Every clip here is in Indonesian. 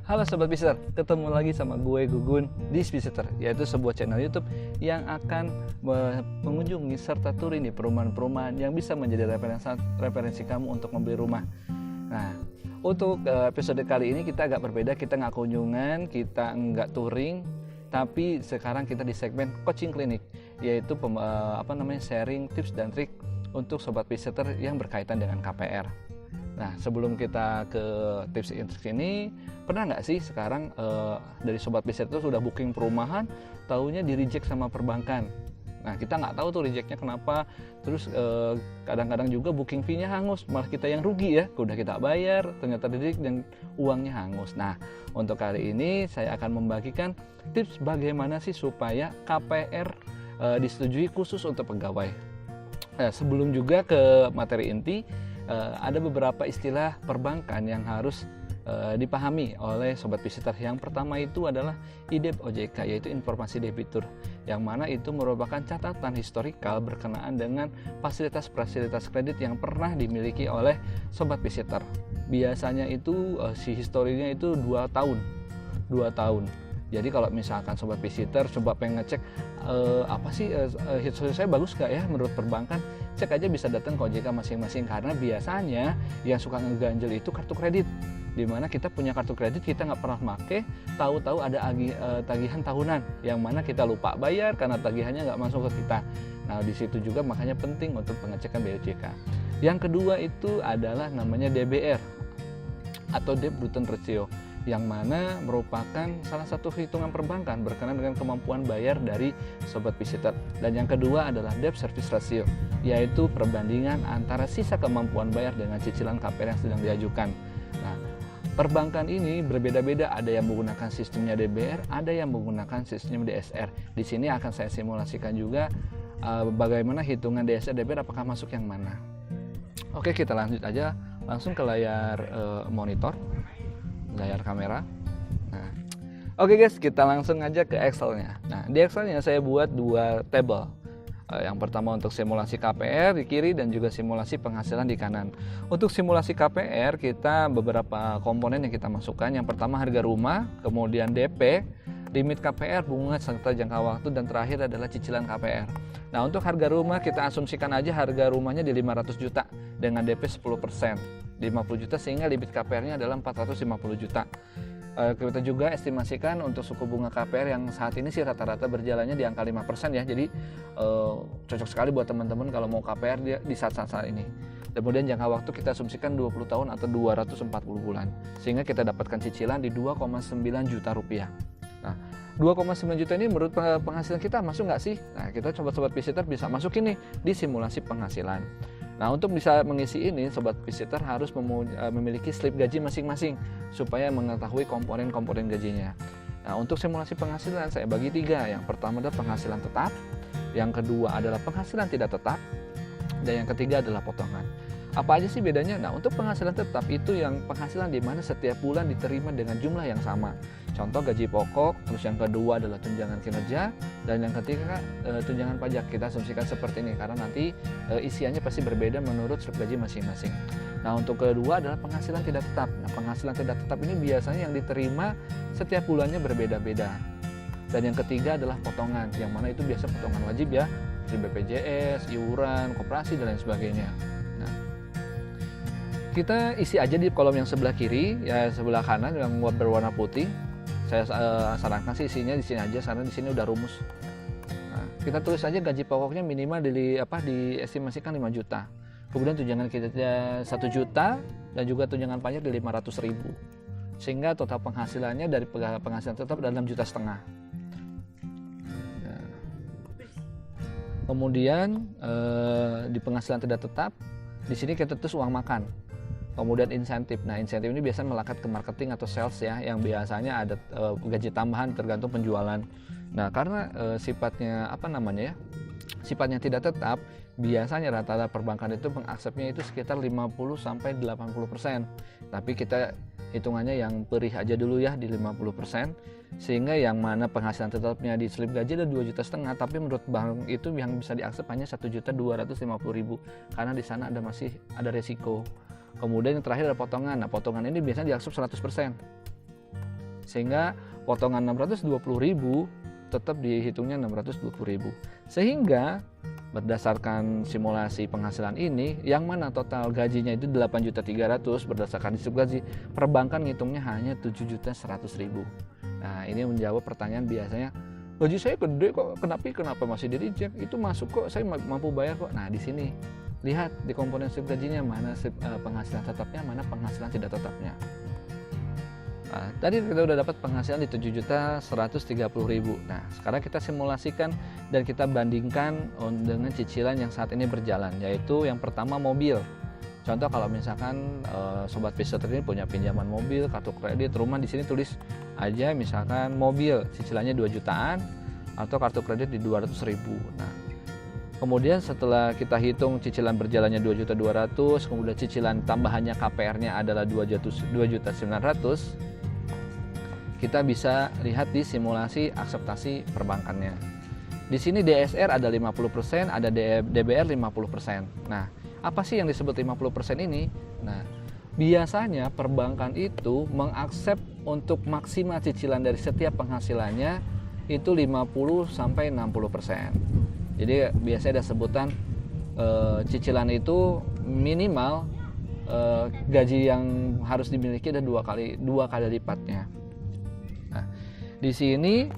Halo Sobat Visitor, ketemu lagi sama gue Gugun di Visitor, yaitu sebuah channel YouTube yang akan mengunjungi serta touring di perumahan-perumahan yang bisa menjadi referensi kamu untuk membeli rumah. Nah, untuk episode kali ini kita agak berbeda, kita nggak kunjungan, kita nggak touring, tapi sekarang kita di segmen coaching klinik, yaitu sharing tips dan trik untuk Sobat Visitor yang berkaitan dengan KPR. Nah, sebelum kita ke tips ini, pernah nggak sih sekarang dari Sobat Visitor sudah booking perumahan, taunya di reject sama perbankan. Nah, kita nggak tahu tuh rejectnya kenapa. Terus kadang-kadang juga booking fee-nya hangus, malah kita yang rugi ya. Udah kita bayar, ternyata reject dan uangnya hangus. Nah, untuk kali ini saya akan membagikan tips bagaimana sih supaya KPR disetujui khusus untuk pegawai. Nah, sebelum juga ke materi inti, ada beberapa istilah perbankan yang harus dipahami oleh Sobat Visitor. Yang pertama itu adalah IDEP OJK, yaitu informasi debitur, yang mana itu merupakan catatan historikal berkenaan dengan fasilitas-fasilitas kredit yang pernah dimiliki oleh Sobat Visitor. Biasanya itu si historinya itu 2 tahun. Jadi kalau misalkan Sobat Visitor coba pengen ngecek history saya bagus gak ya menurut perbankan, cek aja bisa datang ke OJK masing-masing, karena biasanya yang suka ngeganjel itu kartu kredit, dimana kita punya kartu kredit kita nggak pernah pakai, tahu-tahu ada tagihan tahunan yang mana kita lupa bayar karena tagihannya nggak masuk ke kita. Nah, di situ juga makanya penting untuk pengecekan BOJK. Yang kedua itu adalah namanya DBR atau Debt Return Ratio, yang mana merupakan salah satu hitungan perbankan berkenaan dengan kemampuan bayar dari Sobat Visitor. Dan yang kedua adalah Debt Service Ratio, yaitu perbandingan antara sisa kemampuan bayar dengan cicilan KPR yang sedang diajukan. Nah, perbankan ini berbeda-beda, ada yang menggunakan sistemnya DBR, ada yang menggunakan sistem DSR. Di sini akan saya simulasikan juga bagaimana hitungan DSR DBR, apakah masuk yang mana. Oke, kita lanjut aja langsung ke layar monitor, layar kamera. Nah, oke guys, kita langsung aja ke Excel-nya. Nah, di Excel-nya saya buat 2 table. Yang pertama untuk simulasi KPR di kiri dan juga simulasi penghasilan di kanan. Untuk simulasi KPR kita beberapa komponen yang kita masukkan. Yang pertama harga rumah, kemudian DP, limit KPR, bunga serta jangka waktu, dan terakhir adalah cicilan KPR. Nah, untuk harga rumah kita asumsikan aja harga rumahnya di 500 juta dengan DP 10%, 50 juta, sehingga limit KPR-nya adalah 450 juta. Kita juga estimasikan untuk suku bunga KPR yang saat ini sih rata-rata berjalannya di angka 5% ya. Jadi cocok sekali buat teman-teman kalau mau KPR di saat-saat ini. Kemudian jangka waktu kita asumsikan 20 tahun atau 240 bulan. Sehingga kita dapatkan cicilan di 2,9 juta rupiah. Nah, 2,9 juta ini menurut penghasilan kita masuk nggak sih? Nah, kita Sobat Visitor bisa masukin nih di simulasi penghasilan. Nah, untuk bisa mengisi ini, Sobat Visitor harus memiliki slip gaji masing-masing supaya mengetahui komponen-komponen gajinya. Nah, untuk simulasi penghasilan saya bagi 3. Yang pertama adalah penghasilan tetap, yang kedua adalah penghasilan tidak tetap, dan yang ketiga adalah potongan. Apa aja sih bedanya? Nah, untuk penghasilan tetap itu yang penghasilan di mana setiap bulan diterima dengan jumlah yang sama. Contoh gaji pokok, terus yang kedua adalah tunjangan kinerja, dan yang ketiga tunjangan pajak. Kita asumsikan seperti ini karena nanti isiannya pasti berbeda menurut slip gaji masing-masing. Nah, untuk kedua adalah penghasilan tidak tetap. Nah, penghasilan tidak tetap ini biasanya yang diterima setiap bulannya berbeda-beda. Dan yang ketiga adalah potongan, yang mana itu biasa potongan wajib ya, seperti BPJS, iuran, koperasi, dan lain sebagainya. Kita isi aja di kolom yang sebelah kiri, ya sebelah kanan yang berwarna putih. Saya sarankan sih isinya di sini aja, karena di sini udah rumus. Nah, kita tulis aja gaji pokoknya minimal diestimasikan 5 juta. Kemudian tunjangan kinerja 1 juta dan juga tunjangan pajak di 500.000. Sehingga total penghasilannya dari penghasilan tetap adalah 6,5 juta. Nah, kemudian di penghasilan tidak tetap, di sini kita tulis uang makan. Kemudian insentif. Nah, insentif ini biasanya melekat ke marketing atau sales ya, yang biasanya ada gaji tambahan tergantung penjualan. Nah, karena sifatnya sifatnya tidak tetap, biasanya rata-rata perbankan itu mengaksepnya itu sekitar 50-80%. Tapi kita hitungannya yang perih aja dulu ya di 50%, sehingga yang mana penghasilan tetapnya di slip gaji ada 2,5 juta, tapi menurut bank itu yang bisa diaksep hanya 1.250.000 karena di sana masih ada resiko. Kemudian yang terakhir ada potongan. Nah, potongan ini biasanya diaksep 100%. sehingga potongan 620.000 tetap dihitungnya 620.000. Sehingga berdasarkan simulasi penghasilan ini, yang mana total gajinya itu 8.300.000 berdasarkan distrip gaji, perbankan ngitungnya hanya 7.100.000. Nah, ini menjawab pertanyaan biasanya, gaji saya gede kok, kenapa masih di reject? Itu masuk kok, saya mampu bayar kok. Nah, di sini lihat di komponen strip gajinya mana penghasilan tetapnya, mana penghasilan tidak tetapnya. Nah, tadi kita udah dapat penghasilan di 7.130.000. Nah, sekarang kita simulasikan dan kita bandingkan dengan cicilan yang saat ini berjalan, yaitu yang pertama mobil. Contoh kalau misalkan sobat Visitor ini punya pinjaman mobil, kartu kredit, rumah, di sini tulis aja misalkan mobil cicilannya 2 jutaan atau kartu kredit di 200.000. Nah, kemudian setelah kita hitung cicilan berjalannya 2.200.000, kemudian cicilan tambahannya KPR-nya adalah 2.900.000, kita bisa lihat di simulasi akseptasi perbankannya. Di sini DSR ada 50%, ada DBR 50%. Nah, apa sih yang disebut 50% ini? Nah, biasanya perbankan itu mengaksep untuk maksimal cicilan dari setiap penghasilannya itu 50 sampai 60%. Jadi biasanya ada sebutan cicilan itu minimal gaji yang harus dimiliki ada dua kali lipatnya. Nah, di sini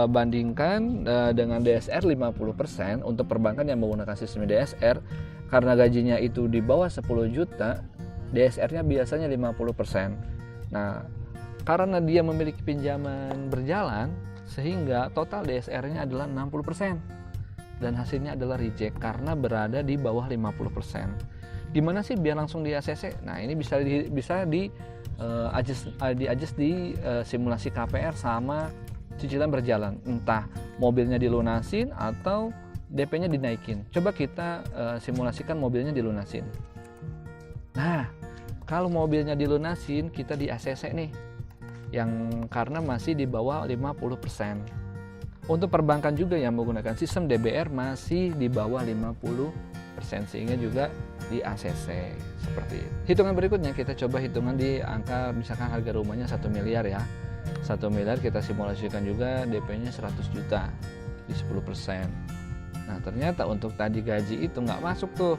bandingkan dengan DSR 50% untuk perbankan yang menggunakan sistem DSR, karena gajinya itu di bawah 10 juta, DSR-nya biasanya 50%. Nah, karena dia memiliki pinjaman berjalan, sehingga total DSR-nya adalah 60%. Dan hasilnya adalah reject karena berada di bawah 50%. Gimana sih biar langsung di ACC? Nah, ini bisa di adjust di simulasi KPR sama cicilan berjalan, entah mobilnya dilunasin atau DP-nya dinaikin. Coba kita simulasikan mobilnya dilunasin. Nah, kalau mobilnya dilunasin, kita di ACC nih, yang karena masih di bawah 50%. Untuk perbankan juga yang menggunakan sistem DBR masih di bawah 50%, sehingga juga di ACC seperti itu. Hitungan berikutnya kita coba hitungan di angka misalkan harga rumahnya 1 miliar ya. 1 miliar kita simulasikan juga DP-nya 100 juta di 10%. Nah, ternyata untuk tadi gaji itu nggak masuk tuh.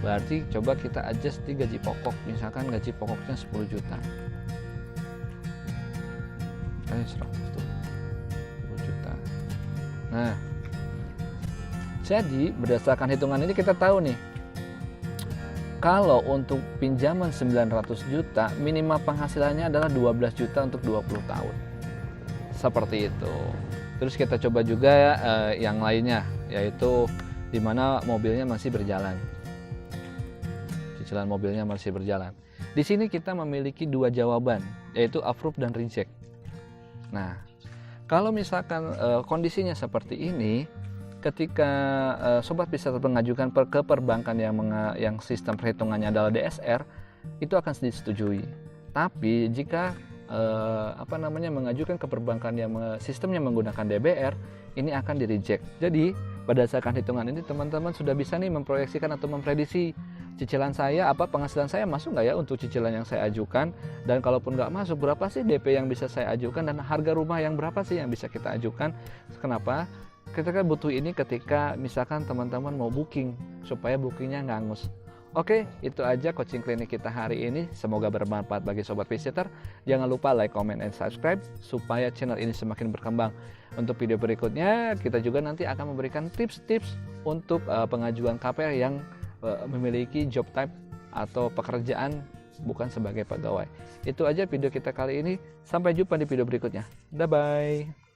Berarti coba kita adjust di gaji pokok. Misalkan gaji pokoknya 10 juta. 100 tuh. 10 juta. Nah, jadi berdasarkan hitungan ini kita tahu nih, kalau untuk pinjaman 900 juta, minimal penghasilannya adalah 12 juta untuk 20 tahun. Seperti itu. Terus kita coba juga yang lainnya, yaitu di mana mobilnya masih berjalan. Cicilan mobilnya masih berjalan. Di sini kita memiliki dua jawaban, yaitu approve dan reject. Nah, kalau misalkan kondisinya seperti ini, ketika sobat bisa mengajukan ke perbankan yang sistem perhitungannya adalah DSR, itu akan disetujui. Tapi jika mengajukan ke perbankan yang sistemnya menggunakan DBR, ini akan di reject. Jadi berdasarkan hitungan ini teman-teman sudah bisa nih memproyeksikan atau memprediksi cicilan saya, penghasilan saya masuk nggak ya untuk cicilan yang saya ajukan, dan kalaupun nggak masuk, berapa sih DP yang bisa saya ajukan, dan harga rumah yang berapa sih yang bisa kita ajukan. Kenapa? Kita kan butuh ini ketika misalkan teman-teman mau booking, supaya bookingnya nggak angus. Oke, itu aja coaching klinik kita hari ini. Semoga bermanfaat bagi sobat visitor. Jangan lupa like, comment, and subscribe supaya channel ini semakin berkembang. Untuk video berikutnya, kita juga nanti akan memberikan tips-tips untuk pengajuan KPR yang memiliki job type atau pekerjaan bukan sebagai pegawai. Itu aja video kita kali ini. Sampai jumpa di video berikutnya. Bye-bye.